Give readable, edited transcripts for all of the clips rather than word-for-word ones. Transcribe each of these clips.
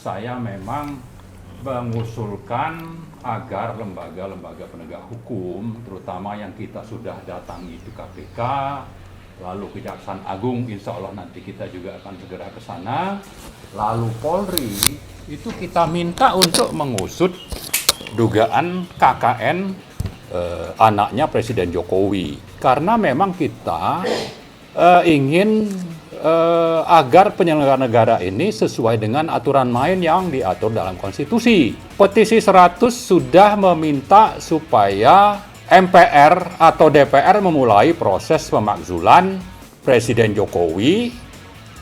saya memang mengusulkan agar lembaga-lembaga penegak hukum, terutama yang kita sudah datangi itu KPK, lalu Kejaksaan Agung, insya Allah nanti kita juga akan segera ke sana, lalu Polri, itu kita minta untuk mengusut dugaan KKN anaknya Presiden Jokowi. Karena memang kita ingin agar penyelenggara negara ini sesuai dengan aturan main yang diatur dalam konstitusi. Petisi 100 sudah meminta supaya MPR atau DPR memulai proses pemakzulan Presiden Jokowi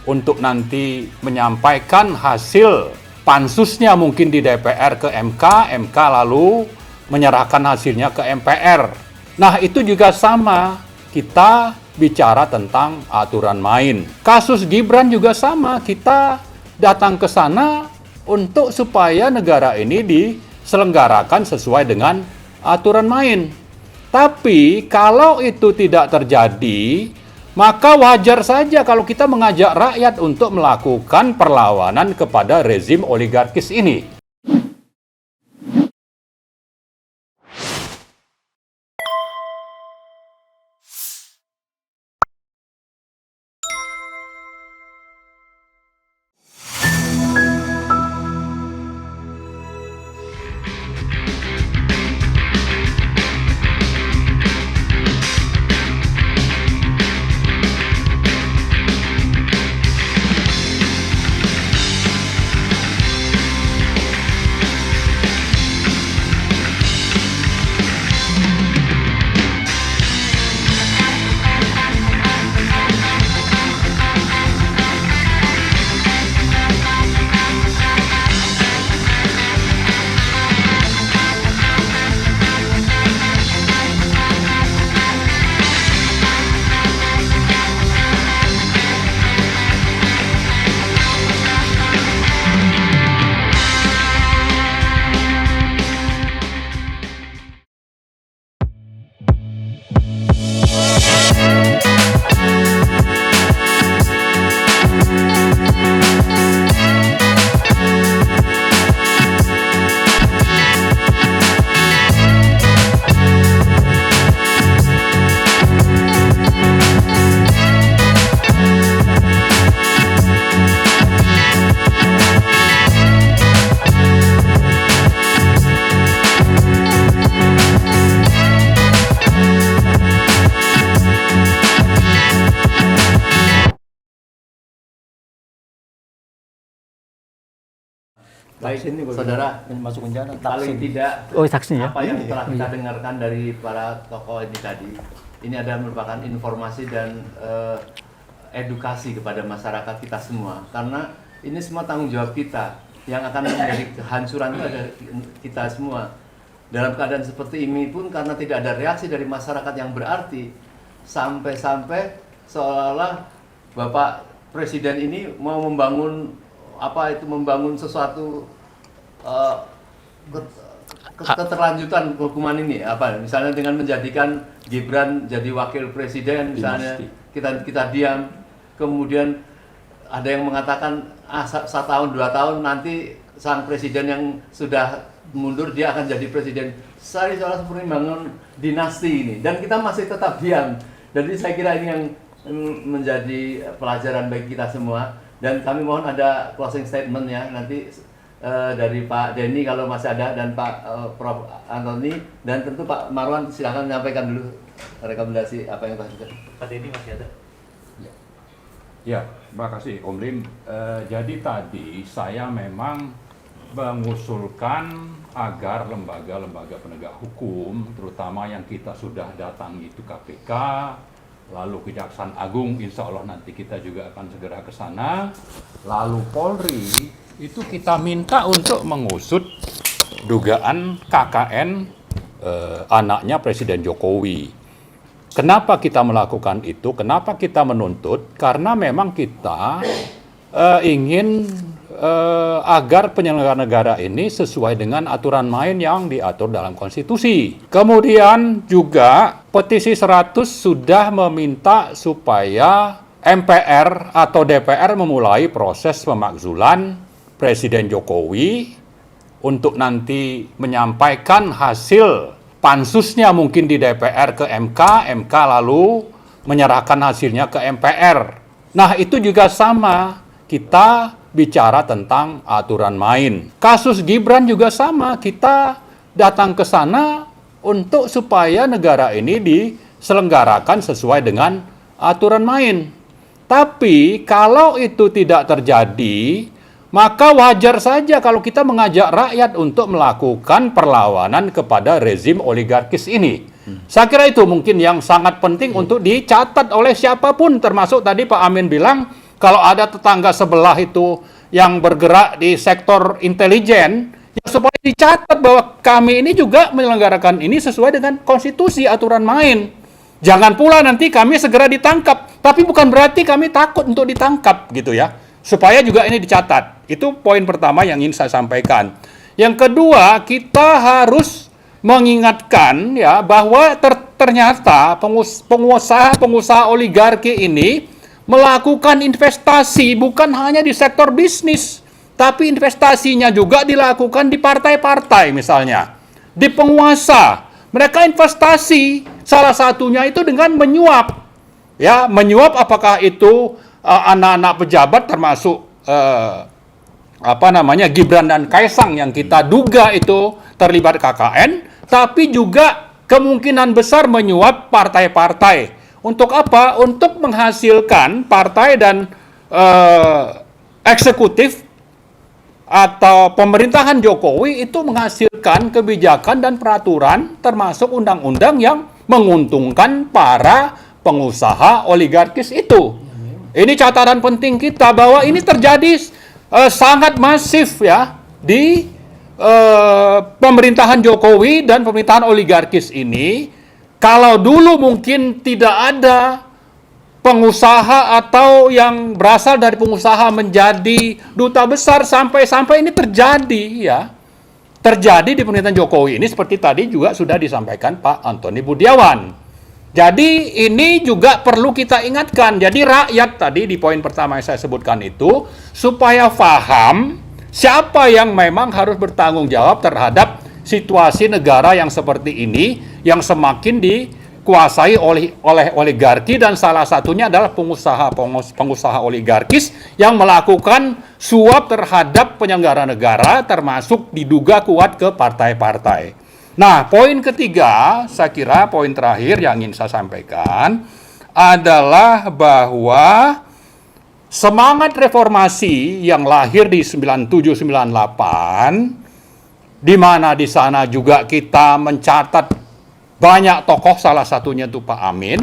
untuk nanti menyampaikan hasil pansusnya mungkin di DPR ke MK, MK lalu menyerahkan hasilnya ke MPR. Nah, itu juga sama, kita bicara tentang aturan main. Kasus Gibran juga sama, kita datang ke sana untuk supaya negara ini diselenggarakan sesuai dengan aturan main. Tapi kalau itu tidak terjadi, maka wajar saja kalau kita mengajak rakyat untuk melakukan perlawanan kepada rezim oligarkis ini. Baik, saudara, masuk penjara. paling tidak Saksinya. apa yang telah kita dengarkan dari para tokoh ini tadi, ini adalah merupakan informasi dan edukasi kepada masyarakat kita semua, karena ini semua tanggung jawab kita yang akan menjadi kehancuran itu ada kita semua. Dalam keadaan seperti ini pun karena tidak ada reaksi dari masyarakat yang berarti, sampai-sampai seolah-olah Bapak Presiden ini mau membangun sesuatu keterlanjutan hukuman ini, misalnya dengan menjadikan Gibran jadi wakil presiden, misalnya kita diam, kemudian ada yang mengatakan 1 tahun 2 tahun nanti sang presiden yang sudah mundur dia akan jadi presiden. Saya seolah seperti membangun dinasti ini dan kita masih tetap diam. Jadi saya kira ini yang menjadi pelajaran bagi kita semua. Dan kami mohon ada closing statement ya nanti dari Pak Denny kalau masih ada, dan Pak Prof Antoni, dan tentu Pak Marwan silakan menyampaikan dulu rekomendasi apa yang Pak Denny masih ada. Ya, terima kasih Om Lim. Jadi tadi saya memang mengusulkan agar lembaga-lembaga penegak hukum, terutama yang kita sudah datangi itu KPK, lalu Kejaksaan Agung, insya Allah nanti kita juga akan segera ke sana, lalu Polri, itu kita minta untuk mengusut dugaan KKN anaknya Presiden Jokowi. Kenapa kita melakukan itu? Kenapa kita menuntut? Karena memang kita ingin agar penyelenggara negara ini sesuai dengan aturan main yang diatur dalam konstitusi. Kemudian juga petisi 100 sudah meminta supaya MPR atau DPR memulai proses pemakzulan Presiden Jokowi untuk nanti menyampaikan hasil pansusnya mungkin di DPR ke MK, MK lalu menyerahkan hasilnya ke MPR. Nah, itu juga sama, kita bicara tentang aturan main. Kasus Gibran juga sama, kita datang ke sana untuk supaya negara ini diselenggarakan sesuai dengan aturan main. Tapi kalau itu tidak terjadi, maka wajar saja kalau kita mengajak rakyat untuk melakukan perlawanan kepada rezim oligarkis ini. Saya kira itu mungkin yang sangat penting untuk dicatat oleh siapapun, termasuk tadi Pak Amin bilang, kalau ada tetangga sebelah itu yang bergerak di sektor intelijen, ya supaya dicatat bahwa kami ini juga menyelenggarakan ini sesuai dengan konstitusi, aturan main. Jangan pula nanti kami segera ditangkap, tapi bukan berarti kami takut untuk ditangkap gitu ya. Supaya juga ini dicatat. Itu poin pertama yang ingin saya sampaikan. Yang kedua, kita harus mengingatkan ya bahwa ternyata pengusaha oligarki ini melakukan investasi bukan hanya di sektor bisnis, tapi investasinya juga dilakukan di partai-partai misalnya, di penguasa. Mereka investasi, salah satunya itu dengan menyuap. Ya, menyuap apakah itu anak-anak pejabat termasuk Gibran dan Kaisang yang kita duga itu terlibat KKN, tapi juga kemungkinan besar menyuap partai-partai. Untuk apa? Untuk menghasilkan partai dan eksekutif atau pemerintahan Jokowi itu menghasilkan kebijakan dan peraturan termasuk undang-undang yang menguntungkan para pengusaha oligarkis itu. Ini catatan penting kita bahwa ini terjadi sangat masif ya di pemerintahan Jokowi dan pemerintahan oligarkis ini. Kalau dulu mungkin tidak ada pengusaha atau yang berasal dari pengusaha menjadi duta besar sampai ini terjadi ya. Terjadi di pemerintahan Jokowi ini seperti tadi juga sudah disampaikan Pak Antoni Budiawan. Jadi ini juga perlu kita ingatkan. Jadi rakyat tadi di poin pertama yang saya sebutkan itu supaya paham siapa yang memang harus bertanggung jawab terhadap situasi negara yang seperti ini yang semakin dikuasai oleh oligarki dan salah satunya adalah pengusaha oligarkis yang melakukan suap terhadap penyelenggara negara termasuk diduga kuat ke partai-partai. Nah, poin ketiga, saya kira poin terakhir yang ingin saya sampaikan adalah bahwa semangat reformasi yang lahir di 97-98, di mana di sana juga kita mencatat banyak tokoh, salah satunya itu Pak Amin,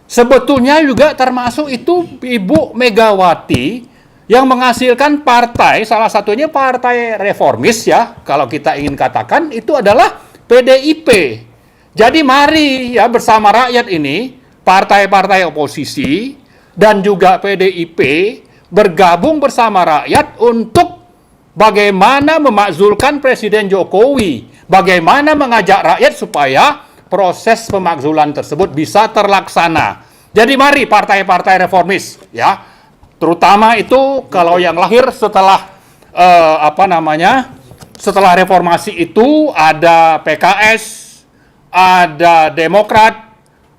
sebetulnya juga termasuk itu Ibu Megawati yang menghasilkan partai, salah satunya partai reformis ya, kalau kita ingin katakan itu adalah PDIP. Jadi mari ya bersama rakyat ini, partai-partai oposisi dan juga PDIP bergabung bersama rakyat untuk bagaimana memakzulkan Presiden Jokowi, bagaimana mengajak rakyat supaya proses pemakzulan tersebut bisa terlaksana. Jadi mari partai-partai reformis ya, terutama itu kalau yang lahir setelah setelah reformasi itu ada PKS, ada Demokrat,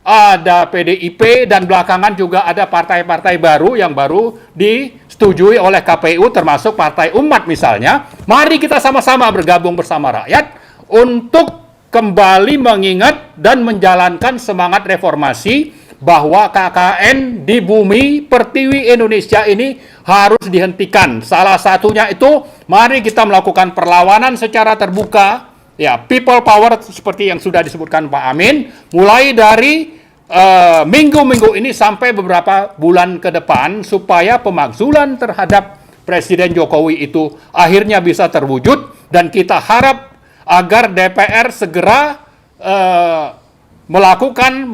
ada PDIP, dan belakangan juga ada partai-partai baru yang baru disetujui oleh KPU termasuk Partai Umat misalnya. Mari kita sama-sama bergabung bersama rakyat untuk kembali mengingat dan menjalankan semangat reformasi bahwa KKN di bumi pertiwi Indonesia ini harus dihentikan. Salah satunya itu, mari kita melakukan perlawanan secara terbuka, ya, people power seperti yang sudah disebutkan Pak Amin, mulai dari minggu-minggu ini sampai beberapa bulan ke depan, supaya pemakzulan terhadap Presiden Jokowi itu akhirnya bisa terwujud, dan kita harap agar DPR segera melakukan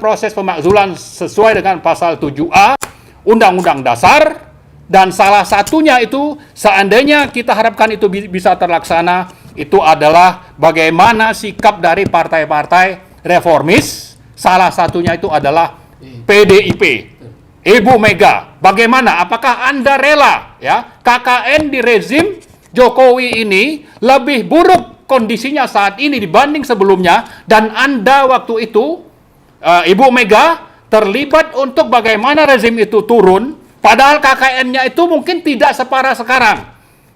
proses pemakzulan sesuai dengan pasal 7A Undang-Undang Dasar, dan salah satunya itu seandainya kita harapkan itu bisa terlaksana, itu adalah bagaimana sikap dari partai-partai reformis, salah satunya itu adalah PDIP. Ibu Mega, bagaimana? Apakah Anda rela ya KKN di rezim Jokowi ini lebih buruk kondisinya saat ini dibanding sebelumnya, dan Anda waktu itu Ibu Mega terlibat untuk bagaimana rezim itu turun, padahal KKN-nya itu mungkin tidak separah sekarang.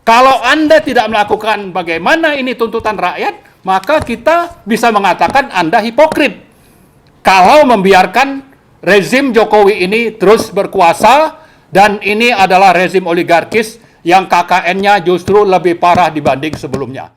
Kalau Anda tidak melakukan bagaimana ini tuntutan rakyat, maka kita bisa mengatakan Anda hipokrit kalau membiarkan rezim Jokowi ini terus berkuasa, dan ini adalah rezim oligarkis yang KKN-nya justru lebih parah dibanding sebelumnya.